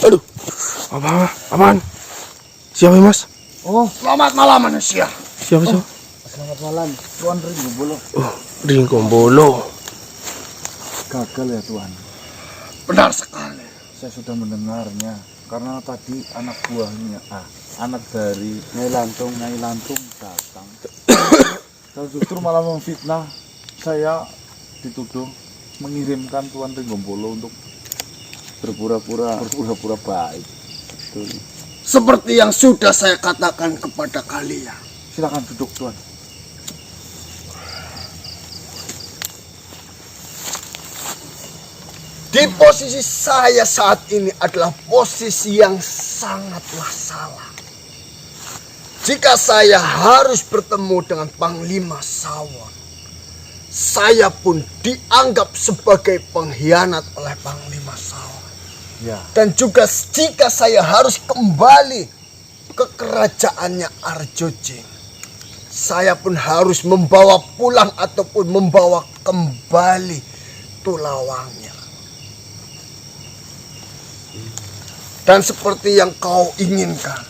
Aduh, apaan? Siapa Mas? Oh, selamat malam manusia. Siapa? Selamat malam, Tuan Ringombolo. Ringombolo. Gagal ya Tuan. Benar sekali. Saya sudah mendengarnya karena tadi anak buahnya, anak dari Nyai Lantung datang. Dan justru malah memfitnah saya, dituduh mengirimkan Tuan Ringombolo untuk berpura-pura baik. Betul. Seperti yang sudah saya katakan kepada kalian. Silakan duduk Tuan. Di posisi saya saat ini adalah posisi yang sangatlah salah. Jika saya harus bertemu dengan Panglima Sawan, saya pun dianggap sebagai pengkhianat oleh Panglima Sawan. Ya. Dan juga jika saya harus kembali ke kerajaannya Arjojing, saya pun harus membawa pulang ataupun membawa kembali tulawangnya. Dan seperti yang kau inginkan,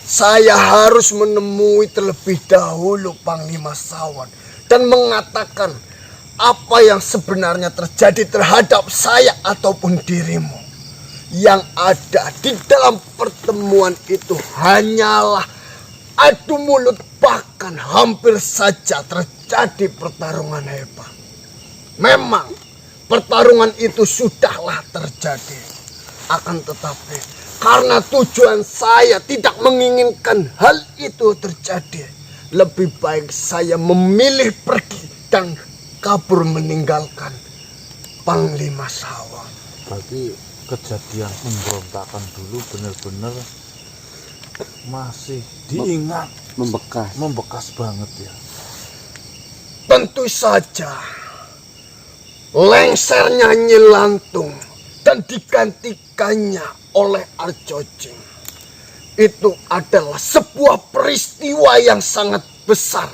saya harus menemui terlebih dahulu Panglima Sawan dan mengatakan apa yang sebenarnya terjadi terhadap saya ataupun dirimu. Yang ada di dalam pertemuan itu hanyalah adu mulut, bahkan hampir saja terjadi pertarungan hebat. Memang pertarungan itu sudahlah terjadi. Akan tetapi karena tujuan saya tidak menginginkan hal itu terjadi, lebih baik saya memilih pergi dan kabur meninggalkan Panglima Sawan. Berarti kejadian pemberontakan dulu benar-benar masih diingat, membekas banget ya. Tentu saja lengsernya Nyai Lantung dan digantikannya oleh Arjojing itu adalah sebuah peristiwa yang sangat besar,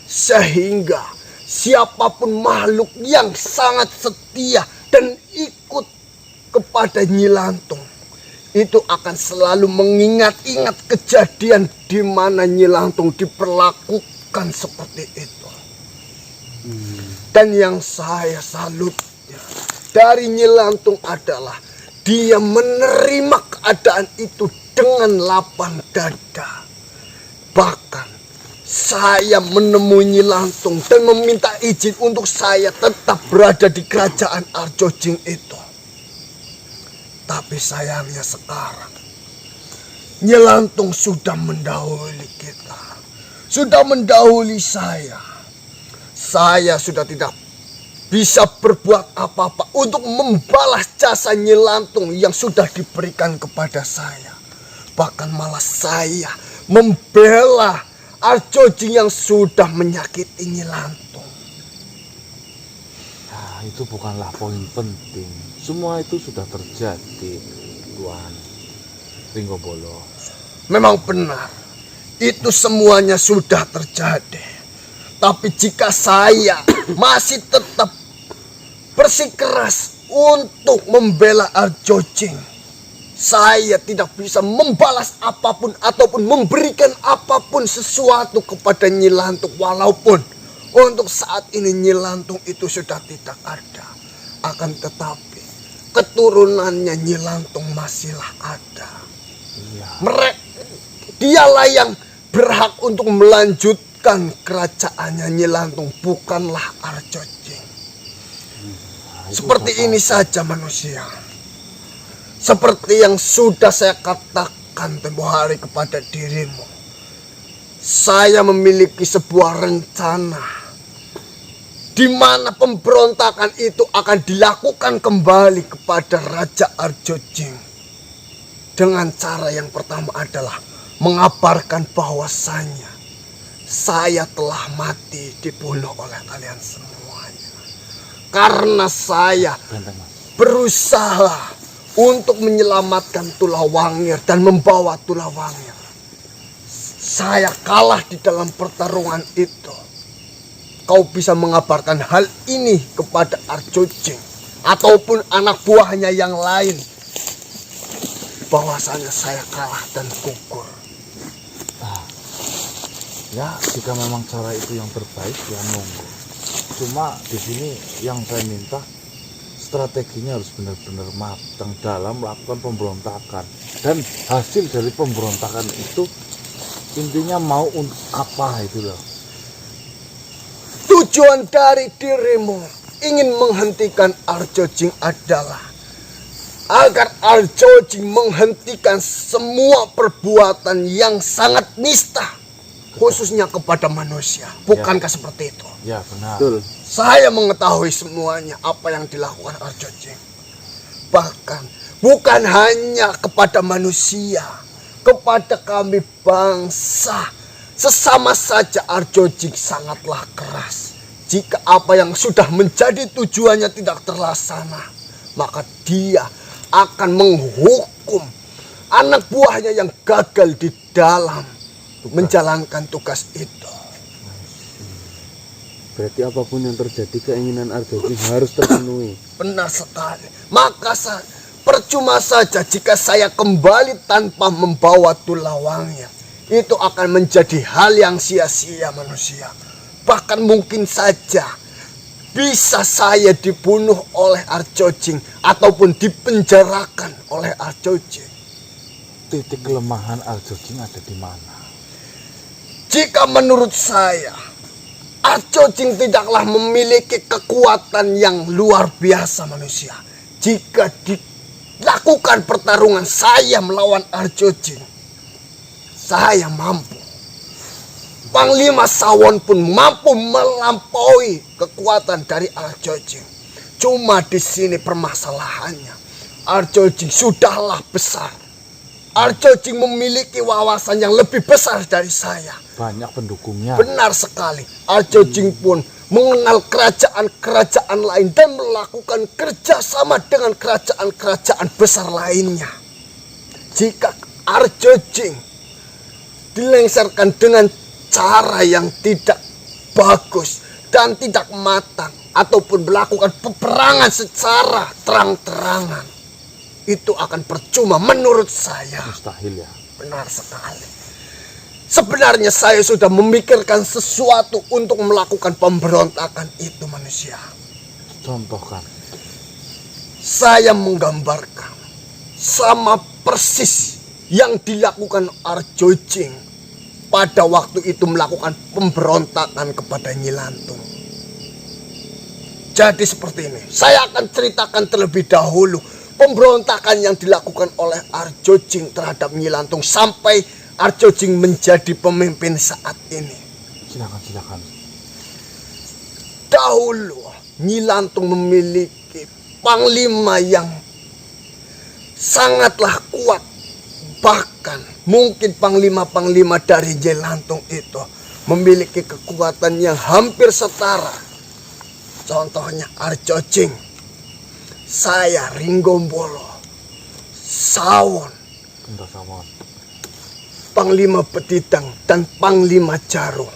sehingga siapapun makhluk yang sangat setia dan ikut kepada Nyai Lantung itu akan selalu mengingat-ingat kejadian di mana Nyai Lantung diperlakukan seperti itu. Dan yang saya salutnya dari Nyai Lantung adalah dia menerima keadaan itu dengan lapang dada. Bahkan saya menemui Nyai Lantung dan meminta izin untuk saya tetap berada di kerajaan Arjojing itu. Tapi sayangnya sekarang Nyai Lantung sudah mendahului kita, sudah mendahului saya. Saya sudah tidak bisa berbuat apa-apa untuk membalas jasa Nyai Lantung yang sudah diberikan kepada saya. Bahkan malah saya membela Arjojing yang sudah menyakiti Nyai Lantung. Nah, itu bukanlah poin penting. Semua itu sudah terjadi, Tuan Ringombolo. Memang benar, itu semuanya sudah terjadi. Tapi jika saya masih tetap bersikeras untuk membela Arjojing, saya tidak bisa membalas apapun ataupun memberikan apapun sesuatu kepada Nyai Lantung. Walaupun untuk saat ini Nyai Lantung itu sudah tidak ada. Akan tetapi keturunannya Nyai Lantung masihlah ada. Iya. Dialah yang berhak untuk melanjutkan kerajaannya Nyai Lantung, bukanlah Arjojing. Seperti ini saja manusia. Seperti yang sudah saya katakan tempo hari kepada dirimu, saya memiliki sebuah rencana di mana pemberontakan itu akan dilakukan kembali kepada Raja Arjojing. Dengan cara yang pertama adalah mengabarkan bahwasanya saya telah mati dibunuh oleh kalian semuanya. Karena saya berusaha untuk menyelamatkan Tulawangir dan membawa Tulawangir. Saya kalah di dalam pertarungan itu. Kau bisa mengabarkan hal ini kepada Arjojing ataupun anak buahnya yang lain. bahwasanya saya kalah dan gugur. Ya, jika memang cara itu yang terbaik ya monggo. Cuma di sini yang saya minta strateginya harus benar-benar matang dalam melakukan pemberontakan. Dan hasil dari pemberontakan itu intinya mau untuk apa itu loh. Tujuan dari dirimu ingin menghentikan Arjojing adalah agar Arjojing menghentikan semua perbuatan yang sangat nista, khususnya kepada manusia. Bukankah seperti itu? Ya benar. Betul. Saya mengetahui semuanya apa yang dilakukan Arjojing. Bahkan bukan hanya kepada manusia, kepada kami bangsa. Sesama saja Arjojing sangatlah keras. Jika apa yang sudah menjadi tujuannya tidak terlaksana, maka dia akan menghukum anak buahnya yang gagal di dalam menjalankan tugas itu. Berarti apapun yang terjadi keinginan Arjojing harus terpenuhi. Benar sekali. Maka percuma saja jika saya kembali tanpa membawa tulawangnya. Itu akan menjadi hal yang sia-sia manusia. Bahkan mungkin saja bisa saya dibunuh oleh Arjojing ataupun dipenjarakan oleh Arjojing. Titik kelemahan Arjojing ada di mana? Jika menurut saya, Arjojing tidaklah memiliki kekuatan yang luar biasa manusia. Jika dilakukan pertarungan saya melawan Arjojing, saya mampu. Panglima Sawon pun mampu melampaui kekuatan dari Arjojing. Cuma di sini permasalahannya, Arjojing sudahlah besar. Arjojing memiliki wawasan yang lebih besar dari saya. Banyak pendukungnya. Benar sekali. Arjojing pun mengenal kerajaan-kerajaan lain dan melakukan kerjasama dengan kerajaan-kerajaan besar lainnya. Jika Arjojing dilengsarkan dengan cara yang tidak bagus dan tidak matang ataupun melakukan peperangan secara terang-terangan, itu akan percuma menurut saya. Mustahil ya. Benar sekali. Sebenarnya saya sudah memikirkan sesuatu untuk melakukan pemberontakan itu manusia. Contohkan. Saya menggambarkan sama persis yang dilakukan Arjojing pada waktu itu melakukan pemberontakan kepada Nyi Lantung. Jadi seperti ini. Saya akan ceritakan terlebih dahulu pemberontakan yang dilakukan oleh Arjojing terhadap Nyi Lantung sampai Arjojing menjadi pemimpin saat ini. Silakan. Dahulu Nyi Lantung memiliki panglima yang sangatlah kuat. Bahkan mungkin panglima-panglima dari Nyi Lantung itu memiliki kekuatan yang hampir setara. Contohnya Arjojing, saya Ringgombolo, Sawon, Panglima Betidang, dan Panglima Jaro.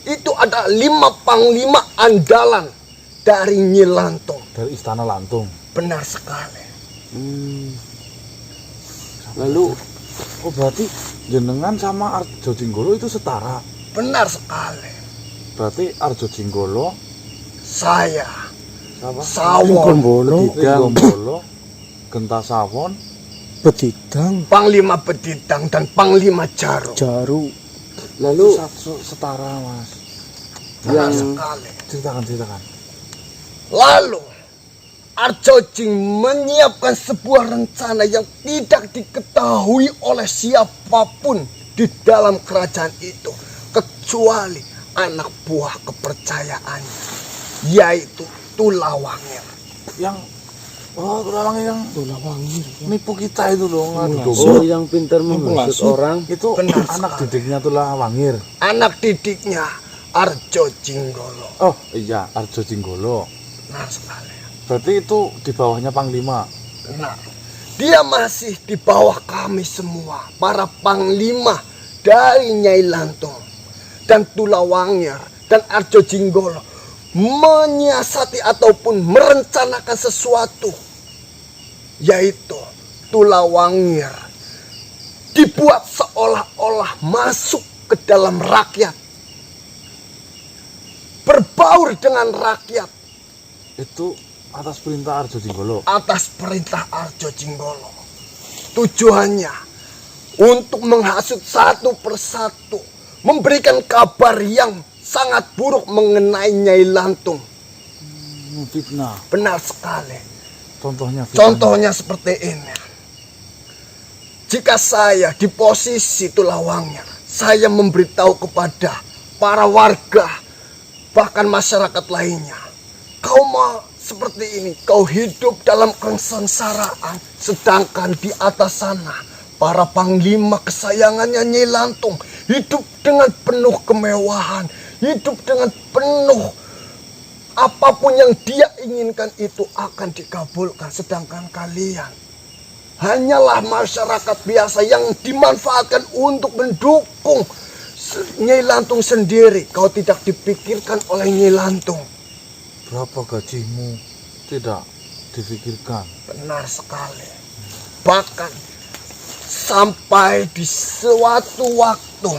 Itu ada 5 panglima andalan dari Nyi Lantung. Dari Istana Lantung. Benar sekali. Lalu, Oh berarti jenengan sama Arjocinggolo itu setara. Benar sekali. Berarti Arjocinggolo, Saya siapa? Sawon, Ringgombolo, Genta Sawon, Betidang, Panglima Betidang, dan Panglima Jaro. Jaru. lalu setara mas. Benar yang sekali. Ceritakan. Lalu Arjojing menyiapkan sebuah rencana yang tidak diketahui oleh siapapun di dalam kerajaan itu, kecuali anak buah kepercayaannya, yaitu Tulawangir. Yang Tulawangir yang Tulawangir. nipu kita itu loh, ngadu oh yang pintar menghasut orang. itu Benar anak sekali. didiknya Tulawangir. Anak didiknya Arjocinggolo. Oh iya, Arjocinggolo. Benar sekali. Berarti itu di bawahnya Panglima. Benar. Dia masih di bawah kami semua, para panglima dari Nyai Lantung dan Tulawangir dan Arjocinggolo menyiasati ataupun merencanakan sesuatu, yaitu Tulawangir dibuat seolah-olah masuk ke dalam rakyat, berbaur dengan rakyat Itu atas perintah Arjo Jinggolo. atas perintah Arjo Jinggolo. Tujuannya untuk menghasut satu persatu, memberikan kabar yang sangat buruk mengenai Nyai Lantung. Fitnah. Benar sekali. Contohnya fitnah. Contohnya seperti ini. Jika saya di posisi Tulawangir, saya memberitahu kepada para warga, bahkan masyarakat lainnya, kau mau seperti ini, kau hidup dalam kesengsaraan, sedangkan di atas sana para panglima kesayangannya Nyai Lantung hidup dengan penuh kemewahan, hidup dengan penuh apapun yang dia inginkan itu akan dikabulkan, sedangkan kalian hanyalah masyarakat biasa yang dimanfaatkan untuk mendukung Nyai Lantung sendiri. Kau tidak dipikirkan oleh Nyai Lantung. Berapa gajimu tidak difikirkan. Benar sekali. Bahkan sampai di suatu waktu,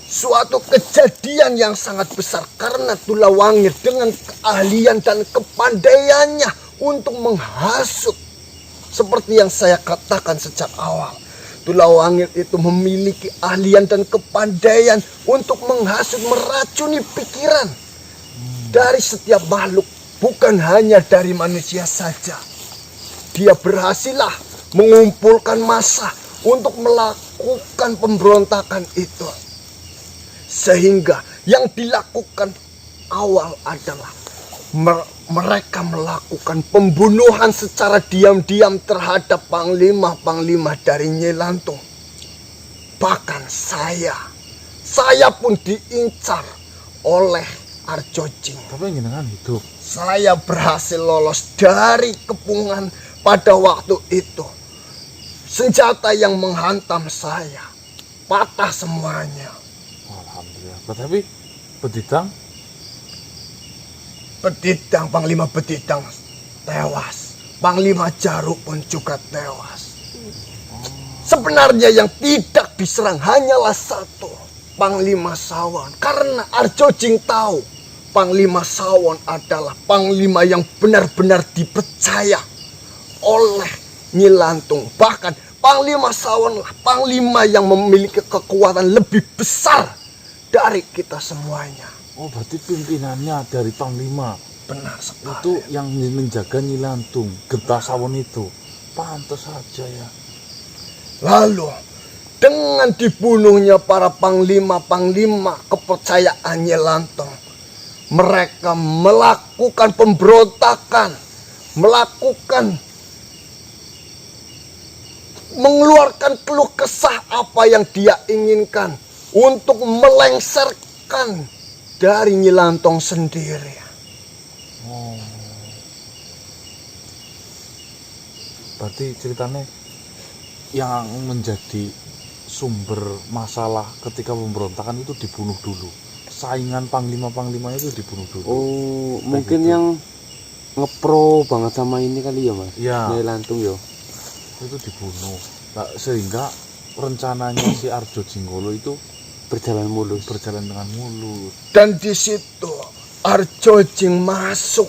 suatu kejadian yang sangat besar karena Tulawangir dengan keahlian dan kepandaiannya untuk menghasut. Seperti yang saya katakan sejak awal, Tulawangir itu memiliki ahlian dan kepandaian untuk menghasut, meracuni pikiran dari setiap makhluk, bukan hanya dari manusia saja. Dia berhasillah mengumpulkan massa untuk melakukan pemberontakan itu. Sehingga yang dilakukan awal adalah mereka melakukan pembunuhan secara diam-diam terhadap panglima-panglima dari Nyai Lantung. Bahkan saya pun diincar oleh Arjo Jing. Tapi jenengan hidup. Saya berhasil lolos dari kepungan pada waktu itu. Senjata yang menghantam saya patah semuanya. Alhamdulillah. Tapi Bedidang, Panglima Bedidang tewas. Panglima Jaruk pun juga tewas. Sebenarnya yang tidak diserang hanyalah satu, Panglima Sawon. Karena Arjo Jing tahu Panglima Sawon adalah panglima yang benar-benar dipercaya oleh Nyai Lantung. Bahkan Panglima Sawon lah panglima yang memiliki kekuatan lebih besar dari kita semuanya. oh berarti pimpinannya dari panglima. Benar sekali. Itu yang menjaga Nyai Lantung, Getah Sawon itu. Pantas saja ya. Lalu dengan dibunuhnya para panglima-panglima kepercayaan Nyai Lantung, mereka melakukan pemberontakan, mengeluarkan keluh kesah apa yang dia inginkan untuk melengsarkan dari Nyai Lantung sendiri. Oh. Berarti ceritanya yang menjadi sumber masalah ketika pemberontakan itu dibunuh dulu. Saingan panglima-panglima itu dibunuh dulu. Oh, mungkin yang ngepro banget sama ini kali ya, Mas. Ya. Nyai Lantung ya. Itu dibunuh. Nah, sehingga rencananya si Arjo Jinggolo itu Berjalan mulus. berjalan dengan mulus. Dan di situ Arjo Jing masuk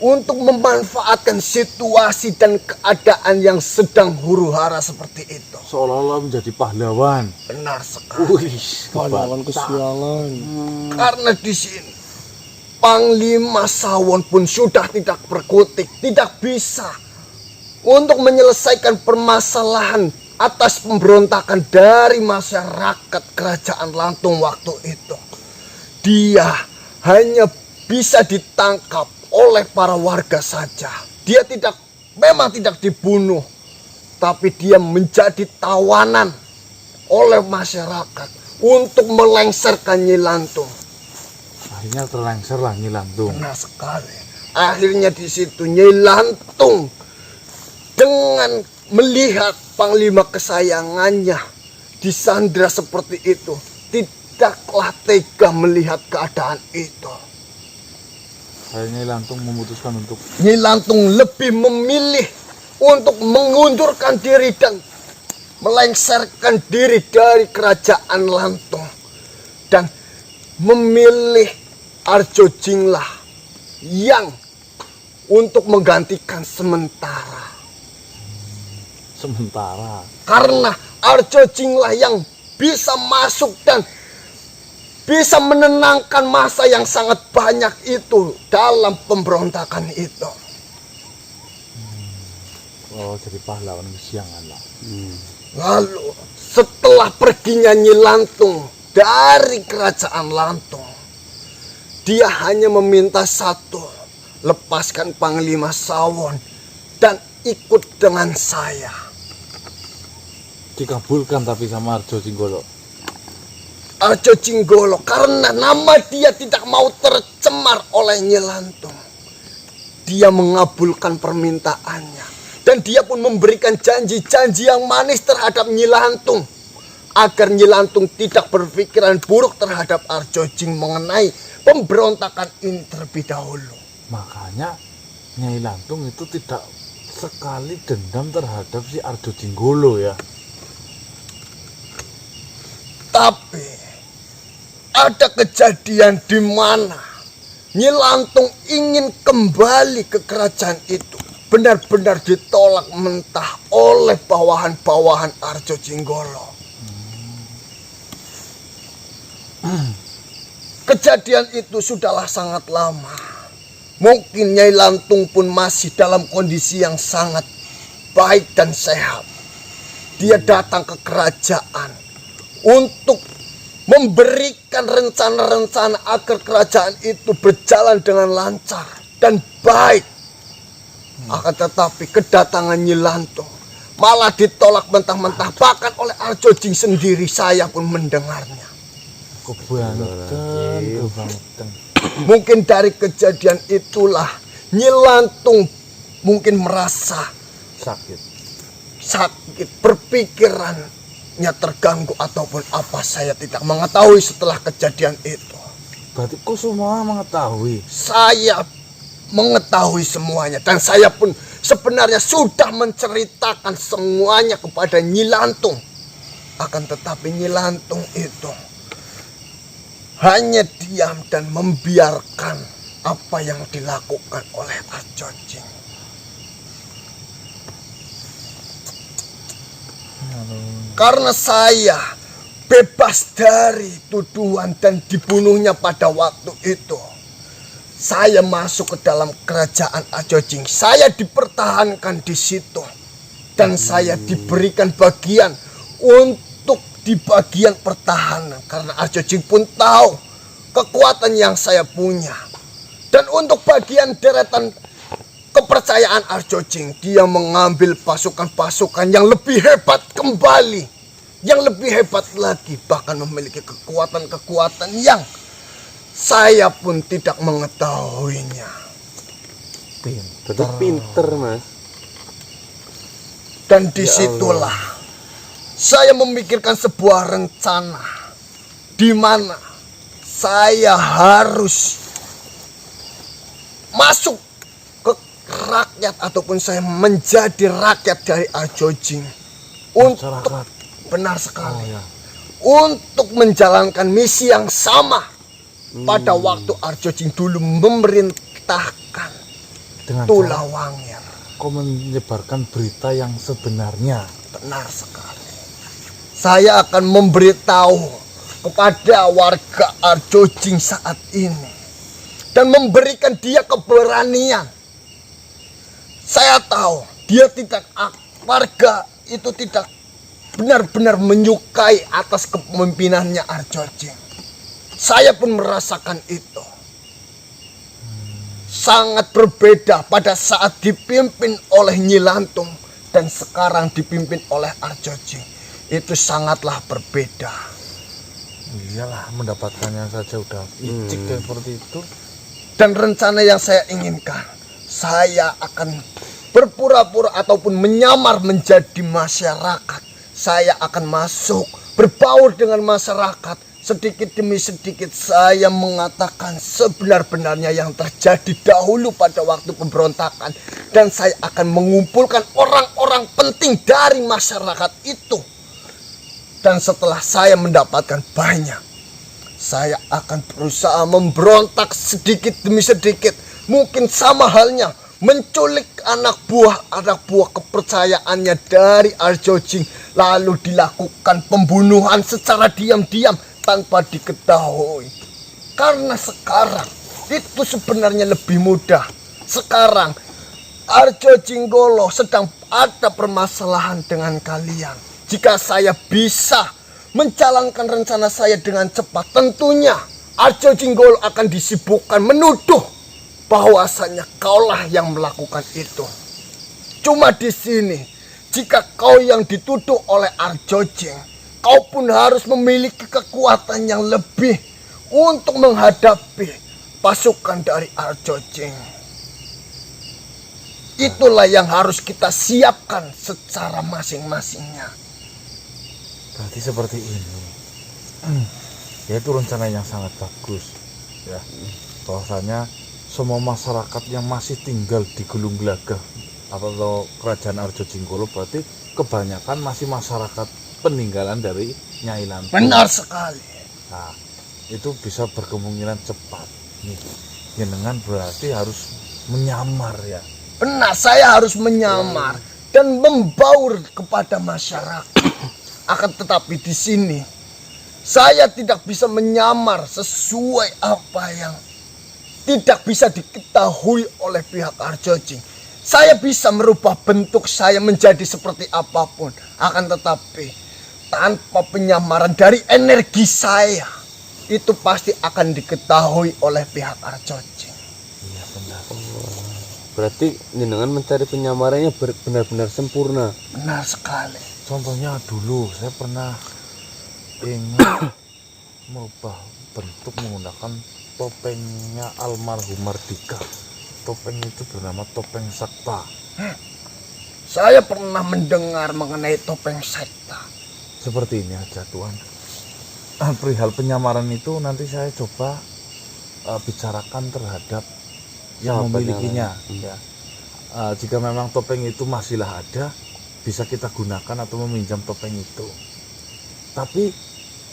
untuk memanfaatkan situasi dan keadaan yang sedang huru-hara seperti itu. Seolah-olah menjadi pahlawan. Benar sekali. Wih, Pahlawan kesialan. Karena di sini Panglima Sawon pun sudah tidak berkutik, tidak bisa untuk menyelesaikan permasalahan atas pemberontakan dari masyarakat kerajaan Lantung waktu itu. Dia hanya bisa ditangkap oleh para warga saja. Dia memang tidak dibunuh, tapi dia menjadi tawanan oleh masyarakat untuk melengsarkan Nyai Lantung. akhirnya terlengser lah Nyai Lantung. Benar sekali. Akhirnya di situ Nyai Lantung dengan melihat panglima kesayangannya disandra seperti itu, tidaklah tega melihat keadaan itu. Akhirnya Nyai Lantung memutuskan untuk Nyai Lantung lebih memilih untuk mengundurkan diri dan melengsarkan diri dari kerajaan Lantung dan memilih Arjo Jinglah yang untuk menggantikan sementara. Sementara. Karena Arjo Jinglah yang bisa masuk dan bisa menenangkan masa yang sangat banyak itu dalam pemberontakan itu. Oh, jadi pahlawan kesiangan lah. Lalu setelah perginya Nyi Lantung dari kerajaan Lantung, dia hanya meminta satu, lepaskan Panglima Sawon dan ikut dengan saya. Dikabulkan tapi sama Arjo Jinggolo. Arjo Jinggolo karena nama dia tidak mau tercemar oleh Nyi Lantung. Dia mengabulkan permintaannya. Dan dia pun memberikan janji-janji yang manis terhadap Nyi Lantung. Agar Nyi Lantung tidak berpikiran buruk terhadap Arjo Jing mengenai pemberontakan ini terlebih dahulu. Makanya Nyai Lantung itu tidak sekali dendam terhadap si Arjo Jinggolo ya. Tapi ada kejadian di mana Nyi Lantung ingin kembali ke kerajaan itu. Benar-benar ditolak mentah oleh bawahan-bawahan Arjo Jinggolo. Kejadian itu sudahlah sangat lama. Mungkin Nyai Lantung pun masih dalam kondisi yang sangat baik dan sehat. Dia datang ke kerajaan untuk memberikan rencana-rencana agar kerajaan itu berjalan dengan lancar dan baik. Akan tetapi kedatangan Nyi Lantung malah ditolak mentah-mentah, bahkan oleh Arjo Jing sendiri. Saya pun mendengarnya. Kebangetan. Mungkin dari kejadian itulah Nyi Lantung mungkin merasa sakit, berpikirannya terganggu ataupun apa, saya tidak mengetahui setelah kejadian itu. Berarti kau semua mengetahui. Saya mengetahui semuanya dan saya pun sebenarnya sudah menceritakan semuanya kepada Nyi Lantung. Akan tetapi Nyi Lantung itu hanya diam dan membiarkan apa yang dilakukan oleh Arjo Jing. Karena saya bebas dari tuduhan dan dibunuhnya pada waktu itu, saya masuk ke dalam kerajaan Arjo Jing. Saya dipertahankan di situ. Dan saya diberikan bagian untuk di bagian pertahanan. Karena Arjo Jing pun tahu kekuatan yang saya punya. Dan untuk bagian deretan kepercayaan Arjo Jing, dia mengambil pasukan-pasukan yang lebih hebat kembali. Yang lebih hebat lagi. Bahkan memiliki kekuatan-kekuatan yang saya pun tidak mengetahuinya. Pinter mas. Dan disitulah saya memikirkan sebuah rencana di mana saya harus masuk ke rakyat ataupun saya menjadi rakyat dari Arjo Jing untuk benar sekali untuk menjalankan misi yang sama. Pada waktu Arjo Jing dulu memerintahkan Dengan Tula Wangir. Kau menyebarkan berita yang sebenarnya. Benar sekali. Saya akan memberitahu kepada warga Arjo Jing saat ini dan memberikan dia keberanian. Saya tahu dia tidak, warga itu tidak benar-benar menyukai atas kepemimpinannya Arjo Jing. Saya pun merasakan itu. Sangat berbeda pada saat dipimpin oleh Nyi Lantung dan sekarang dipimpin oleh Arjo Jing. Itu sangatlah berbeda. Iyalah, mendapatkannya saja udah icik kayak seperti itu. Dan rencana yang saya inginkan, saya akan berpura-pura ataupun menyamar menjadi masyarakat. Saya akan masuk, berbaur dengan masyarakat. Sedikit demi sedikit saya mengatakan sebenar-benarnya yang terjadi dahulu pada waktu pemberontakan. Dan saya akan mengumpulkan orang-orang penting dari masyarakat itu Dan setelah saya mendapatkan banyak, saya akan berusaha memberontak sedikit demi sedikit. Mungkin sama halnya menculik anak buah kepercayaannya dari Arjo Jing, lalu dilakukan pembunuhan secara diam-diam tanpa diketahui. Karena sekarang itu sebenarnya lebih mudah. Sekarang Arjo Jinggolo sedang ada permasalahan dengan kalian. Jika saya bisa menjalankan rencana saya dengan cepat, tentunya Arjo Jinggolo akan disibukkan menuduh bahwasanya kaulah yang melakukan itu. Cuma di sini, jika kau yang dituduh oleh Arjo Jing, kau pun harus memiliki kekuatan yang lebih untuk menghadapi pasukan dari Arjo Jing. Itulah yang harus kita siapkan secara masing-masingnya. Berarti seperti ini. Ya itu rencana yang sangat bagus. Ya, bahwasanya semua masyarakat yang masih tinggal di Gulung Gelagah atau kerajaan Arjo Jinggolo berarti kebanyakan masih masyarakat peninggalan dari Nyai Lantung. Benar sekali. Nah, itu bisa berkemungkinan cepat. Nih, jenengan berarti harus menyamar ya. Benar, saya harus menyamar dan membaur kepada masyarakat. Akan tetapi di sini saya tidak bisa menyamar sesuai apa yang tidak bisa diketahui oleh pihak Arjo Jing. Saya bisa merubah bentuk saya menjadi seperti apapun. Akan tetapi tanpa penyamaran dari energi saya, itu pasti akan diketahui oleh pihak Arjo Jing. Iya benar. Berarti jenengan mencari penyamarannya benar-benar sempurna. Benar sekali. Contohnya dulu saya pernah ingin merubah bentuk menggunakan topengnya almarhum Mardika. Topeng itu bernama topeng Sakta. Saya pernah mendengar mengenai topeng Sakta. Seperti ini aja Tuan. Perihal penyamaran itu nanti saya coba bicarakan terhadap yang memilikinya. Ya. Jika memang topeng itu masihlah ada, bisa kita gunakan atau meminjam topeng itu. Tapi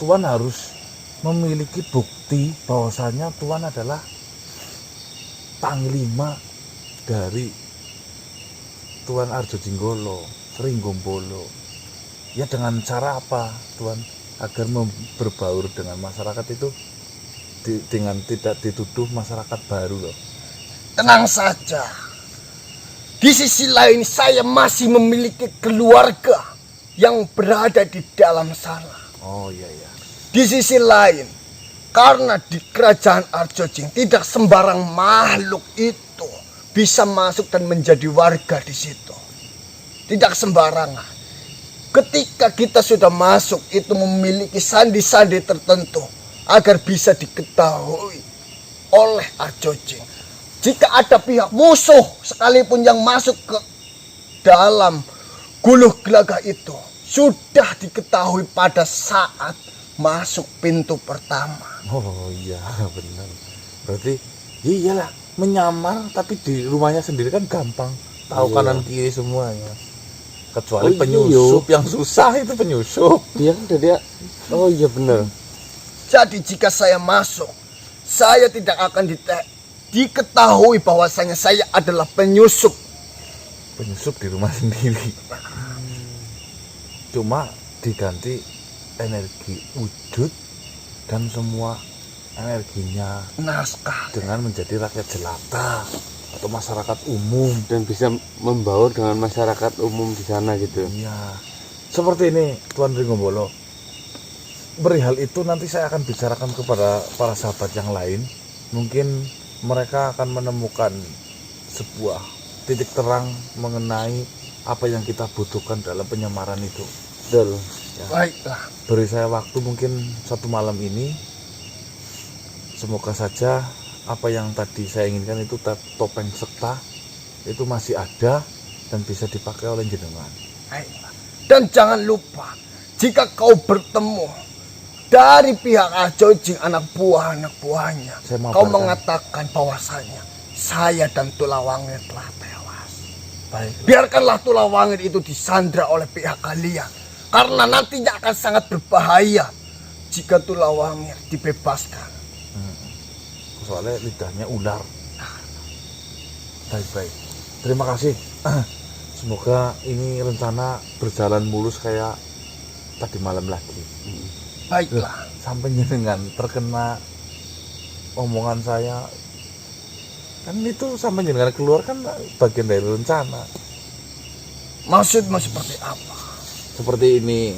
Tuan harus memiliki bukti bahwasanya Tuan adalah panglima dari Tuan Arjo Jinggolo, Sringgombolo. Ya dengan cara apa Tuan agar berbaur dengan masyarakat itu dengan tidak dituduh masyarakat baru loh. Tenang saja. Di sisi lain saya masih memiliki keluarga yang berada di dalam sana. Oh iya. Di sisi lain, karena di kerajaan Arjo Jing tidak sembarang makhluk itu bisa masuk dan menjadi warga di situ. Tidak sembarangan. Ketika kita sudah masuk itu memiliki sandi-sandi tertentu agar bisa diketahui oleh Arjo Jing. Jika ada pihak musuh sekalipun yang masuk ke dalam Guluh Gelagah itu, sudah diketahui pada saat masuk pintu pertama. Oh iya benar. Berarti iyalah menyamar tapi di rumahnya sendiri kan gampang. Tahu kanan kiri semuanya. Kecuali penyusup yang susah itu penyusup. Dia kan dia. Oh iya benar. Jadi jika saya masuk, saya tidak akan diketahui bahwasanya saya adalah penyusup. Penyusup di rumah sendiri. Cuma diganti energi wujud dan semua energinya Naskah dengan menjadi rakyat jelata atau masyarakat umum Dan bisa membaur dengan masyarakat umum di sana gitu. Iya, seperti ini Tuan Sringgombolo. Perihal itu nanti saya akan bicarakan kepada para sahabat yang lain. Mungkin mereka akan menemukan sebuah titik terang mengenai apa yang kita butuhkan dalam penyamaran itu. Betul. Ya. baiklah. Beri saya waktu mungkin 1 malam ini. Semoga saja apa yang tadi saya inginkan itu topeng Sekta itu masih ada dan bisa dipakai oleh jenengan. Baiklah. Dan jangan lupa, jika kau bertemu dari pihak Arjo Jing anak buahnya, kau mengatakan bahwasanya saya dan Tulawangir telah tewas. Baik. Biarkanlah Tulawangir itu disandra oleh pihak kalian. Karena nantinya akan sangat berbahaya jika Tulawangir dibebaskan. Soalnya lidahnya ular. Baik-baik. Terima kasih. Semoga ini rencana berjalan mulus kayak tadi malam lagi. Baiklah. Sampai jenengan terkena omongan saya. Kan itu sampai jenengan keluar kan bagian dari rencana. Maksudmu seperti apa? Seperti ini.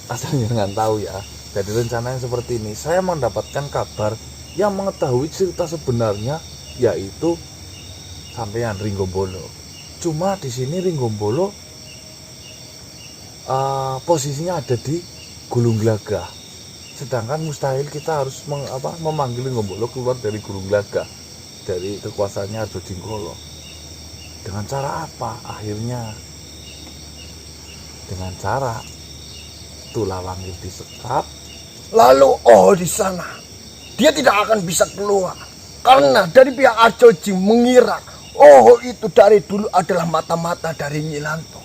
Asal jenengan tahu ya. Dari rencana yang seperti ini, saya mendapatkan kabar yang mengetahui cerita sebenarnya, yaitu sampean Ringgombolo. Cuma di sini Ringgombolo posisinya ada di Gulung Glagah. Sedangkan mustahil kita harus memanggil Ringgombolo keluar dari Gulung Glagah, dari kekuasaannya Arjo Jinggolo. Dengan cara apa? Akhirnya dengan cara Tulawangir disekap. Lalu di sana dia tidak akan bisa keluar. Karena dari pihak Arjo Jing mengira itu dari dulu adalah mata-mata dari Nyi Lanto.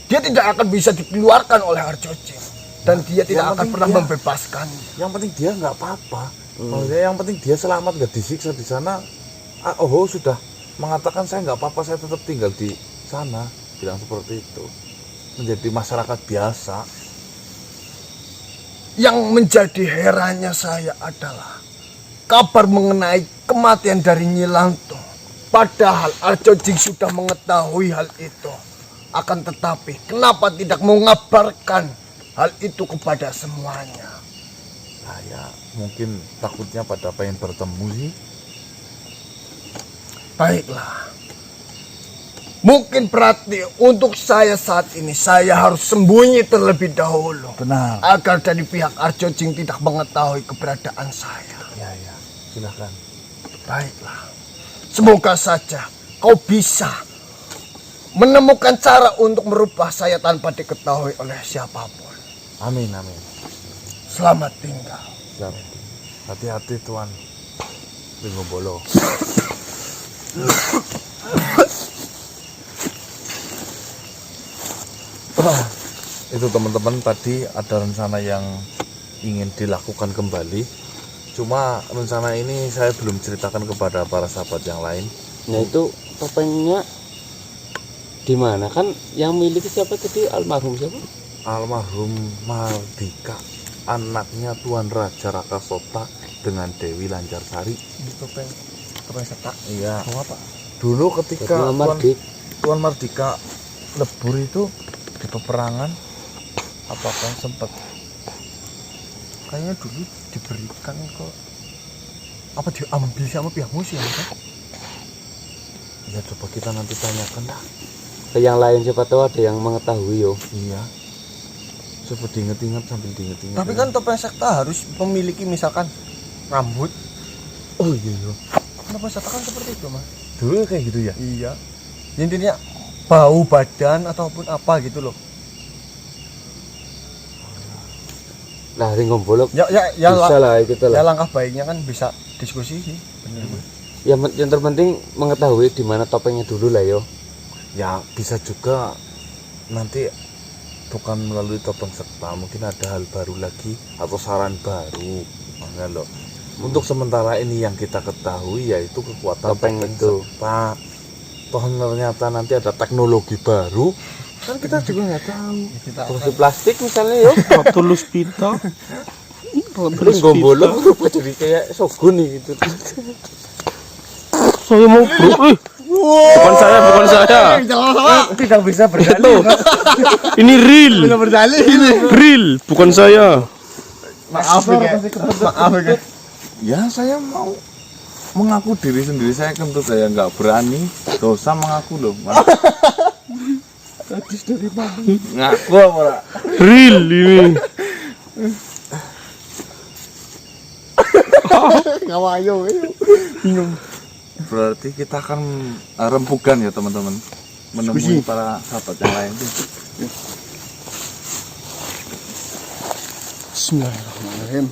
Dia tidak akan bisa dikeluarkan oleh Arjo Jing. Dan dia tidak akan pernah membebaskannya. Yang penting dia nggak apa-apa. Maksudnya yang penting dia selamat, nggak disiksa di sana. Sudah mengatakan saya nggak apa-apa, saya tetap tinggal di sana. Bilang seperti itu. Menjadi masyarakat biasa. Yang menjadi herannya saya adalah kabar mengenai kematian dari Nyi Lanto. Padahal Arjo Jing sudah mengetahui hal itu. Akan tetapi kenapa tidak mengabarkan hal itu kepada semuanya? Saya mungkin takutnya pada pengen bertemu sih. Baiklah. Mungkin berarti untuk saya saat ini saya harus sembunyi terlebih dahulu. Benar. Agar dari pihak Arjo Jing tidak mengetahui keberadaan saya. Ya, silakan. Baiklah. Semoga saja kau bisa menemukan cara untuk merubah saya tanpa diketahui oleh siapapun. Amin. Selamat tinggal. Selamat. Hati-hati Tuan Ringgombolo. Itu teman-teman, tadi ada rencana yang ingin dilakukan kembali. Cuma rencana ini saya belum ceritakan kepada para sahabat yang lain. Nah itu topengnya di mana kan? Yang miliki siapa tadi? Almarhum siapa? Almarhum Mardika, anaknya Tuan Raja Rakasota dengan Dewi Lancarsari. Ini topeng setak. Iya. Mau apa? Dulu ketika Tuan Tuan Mardika lebur itu di peperangan, apakah sempat Kayaknya dulu diberikan kok. Apa diambil sama pihak musuh kan? ya coba kita nanti tanyakan dah. ke yang lain, siapa tahu ada yang mengetahui yo. Iya, coba diinget-inget sambil diinget-inget. Tapi kan topeng sekta harus memiliki misalkan rambut. Oh iya. Topeng sekta kan seperti itu mas. Dulu kayak gitu ya. Iya. Intinya bau badan ataupun apa gitu loh. Nah Ringgombolo Ya bisa lah kita ya lah. langkah baiknya kan bisa diskusi sih. Bener. Yang terpenting mengetahui di mana topengnya dulu lah yo. Ya bisa juga nanti bukan melalui topeng sekta, mungkin ada hal baru lagi atau saran baru. Makanya loh. Untuk sementara ini yang kita ketahui yaitu kekuatan Topeng itu. sekta. Toh ternyata nanti ada teknologi baru, kan kita juga nggak tahu. Kursi plastik misalnya yo. Tulus pita. Ringgombolo berubah jadi kayak Shogun nih gitu. Saya mau bro. Bukan saya. Tidak bisa berdalih. Ini real. Bisa berdalih. Real, bukan saya. Maaf ya. Ya saya mau mengaku diri sendiri, saya kentut saya nggak berani, dosa mengaku loh. Gadis dari mana? Ngaku apa? Real ini. Ngawayo. Bingung. Berarti kita akan rembukan ya teman-teman, menemui para sahabat yang lain. Bismillahirrahmanirrahim.